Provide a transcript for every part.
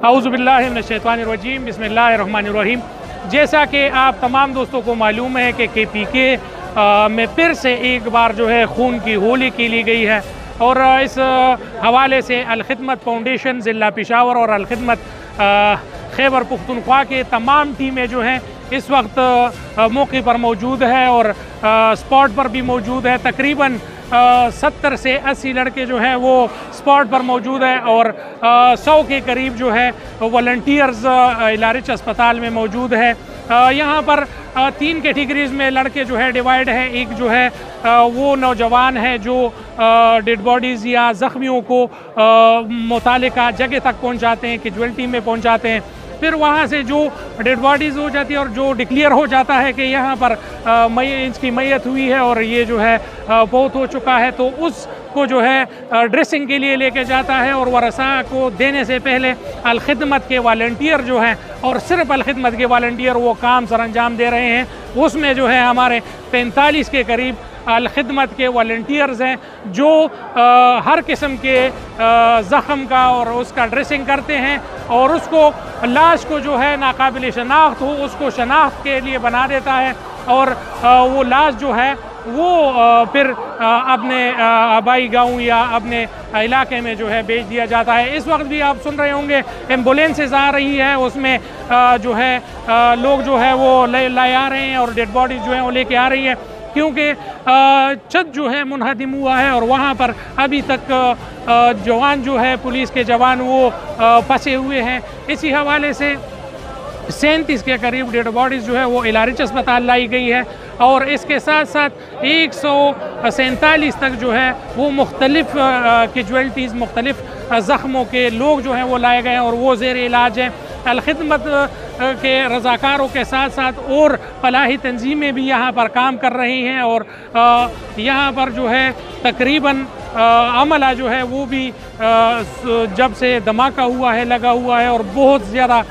औज़ुबिल्लाहि मिनश्शैतानिर्रजीम बिस्मिल्लाहिर्रहमानिर्रहीम। जैसा कि आप तमाम दोस्तों को मालूम है कि KPK में फिर से एक बार जो है खून की होली खेली गई है और इस हवाले से अल-खिदमत फाउंडेशन ज़िला पेशावर और अल-खिदमत खैबर पुख्तनख्वा के तमाम टीमें जो हैं इस वक्त मौके पर मौजूद है और स्पॉट पर भी मौजूद है। तकरीबन 70 से 80 लड़के जो हैं वो स्पॉट पर मौजूद है और 100 के करीब जो है वॉलंटियर्स इलारिच अस्पताल में मौजूद है। यहाँ पर 3 कैटेगरीज़ में लड़के जो है डिवाइड है। एक जो है वो नौजवान है जो डेड बॉडीज़ या ज़ख्मियों को मुतालिका जगह तक पहुँचाते हैं, कैजुअल्टी में पहुँचाते हैं। फिर वहाँ से जो डेड बॉडीज़ हो जाती है और जो डिक्लेयर हो जाता है कि यहाँ पर इसकी मैयत हुई है और ये जो है बहुत हो चुका है, तो उसको जो है ड्रेसिंग के लिए लेके जाता है और वरसा को देने से पहले अल-खिदमत के वॉलंटियर जो हैं और सिर्फ अल-खिदमत के वॉलंटियर वो काम सर अंजाम दे रहे हैं। उसमें जो है हमारे 45 के करीब अल-खिदमत के वॉलंटियर्स हैं जो हर किस्म के ज़ख़म का और उसका ड्रेसिंग करते हैं और उसको लाश को जो है नाकाबिल शनाख्त हो उसको शनाख्त के लिए बना देता है और वो लाश जो है वो फिर अपने आबाई गांव या अपने इलाके में जो है भेज दिया जाता है। इस वक्त भी आप सुन रहे होंगे एम्बुलेंसेस आ रही है, उसमें जो है लोग जो है वो लाए आ रहे हैं और डेड बॉडीज जो है वो लेके आ रही है, क्योंकि छत जो है मुनहदिम हुआ है और वहाँ पर अभी तक जवान जो है पुलिस के जवान वो फंसे हुए हैं। इसी हवाले से 37 के करीब डेड बॉडीज़ जो है वो इलारिच अस्पताल लाई गई है और इसके साथ साथ 147 तक जो है वो मुख्तलिफ कैजुअल्टीज़ मुख्तलिफ ज़ख्मों के लोग जो हैं वो लाए गए हैं और वो ज़ेर इलाज हैं। अल-खिदमत के रज़ाकारों के साथ साथ और फलाही तंजीमें भी यहाँ पर काम कर रही हैं और यहाँ पर जो है तकरीबन अमला जो है वो भी जब से धमाका हुआ है लगा हुआ है और बहुत ज़्यादा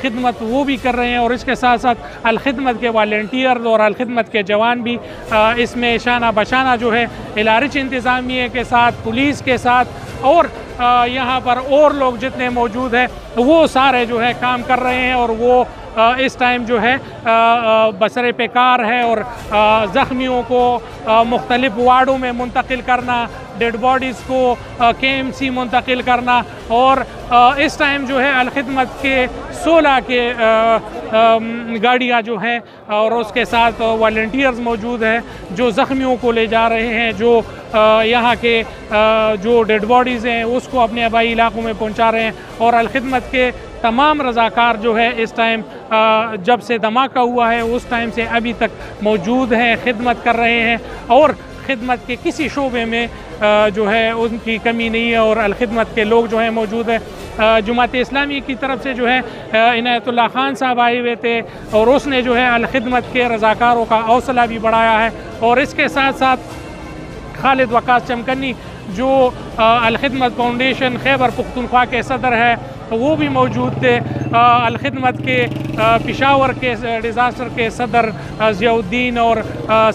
खिदमत वो भी कर रहे हैं और इसके साथ साथ अल-खिदमत के वॉलंटियर्स और अल-खिदमत के जवान भी इसमें शाना बशाना जो है इलारिच इंतज़ामिया के साथ पुलिस के साथ और यहाँ पर और लोग जितने मौजूद हैं वो सारे जो है काम कर रहे हैं और वो इस टाइम जो है बसरे पे कार है और ज़ख्मियों को मुख्तलिफ वार्डों में मुंतकिल करना, डेड बॉडीज़ को KMC मुंतकिल करना और इस टाइम जो है अल-खिदमत के 16 के गाड़ियाँ जो हैं और उसके साथ वॉलंटियर्स मौजूद हैं जो ज़ख्मियों को ले जा रहे हैं, जो यहाँ के जो डेड बॉडीज़ हैं उसको अपने आबाई इलाकों में पहुँचा रहे हैं और अल-खिदमत के तमाम रज़ाकार जो है इस टाइम जब से धमाका हुआ है उस टाइम से अभी तक मौजूद हैं, खिदमत कर रहे हैं और खिदमत के किसी शोबे में जो है उनकी कमी नहीं है और अल-खिदमत के लोग जो हैं मौजूद हैं। जुमात इस्लामी की तरफ से जो है इनायतुल्लाह खान साहब आए हुए थे और उसने जो है अल-खिदमत के रज़ाकारों का हौसला भी बढ़ाया है और इसके साथ साथ खालिद वकास चमकनी जो अल-खिदमत फाउंडेशन खैबर पुख्तनख्वा के सदर है वो भी मौजूद थे। अल-खिदमत के पेशावर के डिज़ास्टर के सदर ज़ियाउद्दीन और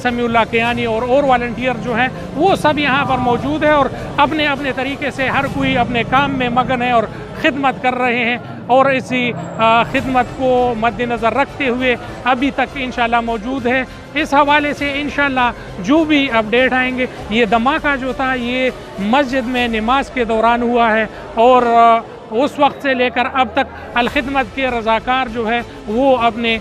समीउल्लाह कियानी और वॉलंटियर जो हैं वो सब यहाँ पर मौजूद है और अपने अपने तरीके से हर कोई अपने काम में मगन है और ख़िदमत कर रहे हैं और इसी खिदमत को मद्देनज़र रखते हुए अभी तक इंशाल्लाह मौजूद है। इस हवाले से इंशाल्लाह जो भी अपडेट आएंगे, ये धमाका जो था ये मस्जिद में नमाज के दौरान हुआ है और उस वक्त से लेकर अब तक अल-खिदमत के रज़ाकार जो है वो अपने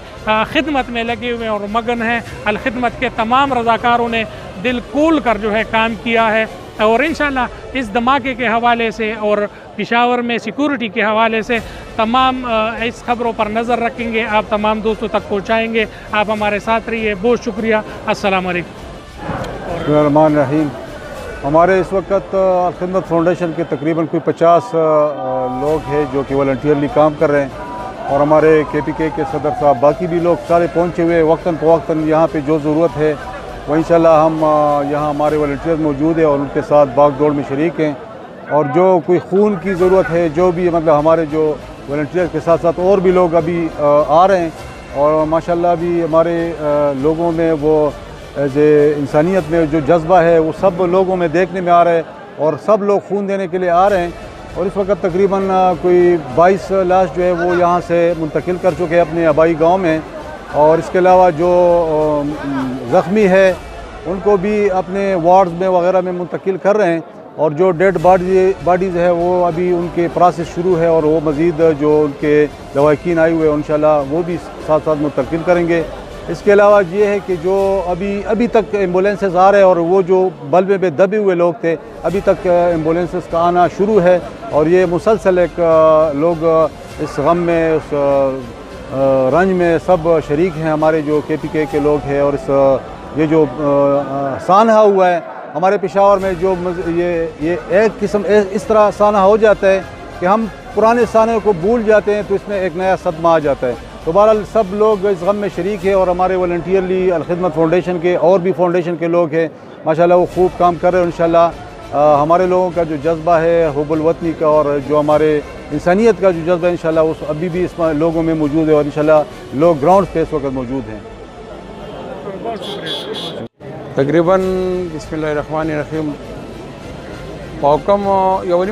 खिदमत में लगे हुए और मगन हैं। अल-खिदमत के तमाम रज़ाकारों ने दिल खोल कर जो है काम किया है और इंशाल्लाह इस धमाके के हवाले से और पेशावर में सिक्योरिटी के हवाले से तमाम इस खबरों पर नज़र रखेंगे, आप तमाम दोस्तों तक पहुँचाएँगे। आप हमारे साथ रहिए, बहुत शुक्रिया। अस्सलाम वालेकुम। हमारे इस वक्त अल-खिदमत फाउंडेशन के तकरीबन कोई 50 लोग हैं जो कि वॉलंटियरली काम कर रहे हैं और हमारे KPK के सदर साहब बाकी भी लोग सारे पहुंचे हुए वक्तन फ़वक्तन यहाँ पे जो ज़रूरत है वो इंशाल्लाह हम यहाँ हमारे वॉलंटियर्स मौजूद हैं और उनके साथ भाग दौड़ में शरीक हैं और जो कोई खून की ज़रूरत है जो भी मतलब हमारे जो वॉलंटियर्स के साथ साथ और भी लोग अभी आ रहे हैं और माशाल्लाह अभी हमारे लोगों में वो एज इंसानियत में जो जज्बा है वो सब लोगों में देखने में आ रहा है और सब लोग खून देने के लिए आ रहे हैं और इस वक्त तकरीबन कोई 22 लाश जो है वो यहाँ से मुंतकिल कर चुके हैं अपने आबाई गांव में। और इसके अलावा जो ज़ख्मी है उनको भी अपने वार्ड्स में वगैरह में मुंतकिल कर रहे हैं। और जो डेड बॉडीज़ है वो अभी उनके प्रोसेस शुरू है और वो मज़ीद जो उनके लवाकिन आए हुए हैं इंशाल्लाह वो भी साथ साथ मुंतकिल करेंगे। इसके अलावा ये है कि जो अभी तक एम्बुलेंसेस आ रहे हैं और वो जो बल्बे पे दबे हुए लोग थे अभी तक एम्बुलेंसेस का आना शुरू है। और ये मुसलसल एक लोग इस गम में उस रंज में सब शरीक हैं हमारे जो KPK के लोग हैं। और इस ये जो सानहा हुआ है हमारे पेशावर में जो ये एक किस्म इस तरह सानहा हो जाता है कि हम पुराने साने को भूल जाते हैं तो इसमें एक नया सदमा आ जाता है। तो बहरहाल सब लोग इस गम में शरीक है और हमारे वॉलंटियरली अलखिदमत फाउंडेशन के और भी फाउंडेशन के लोग हैं माशाल्लाह वो खूब काम कर रहे हैं। इंशाल्लाह हमारे लोगों का जो जज्बा है हुब्बुल वतनी का और जो हमारे इंसानियत का जो जज्बा है इंशाल्लाह उस अभी भी इसमें लोगों में मौजूद है और इंशाल्लाह लोग ग्राउंड पे इस वक्त मौजूद हैं। तकरीबन बिस्मिल्लाहिर्रहमानिर्रहीम पाकम यवनी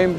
MP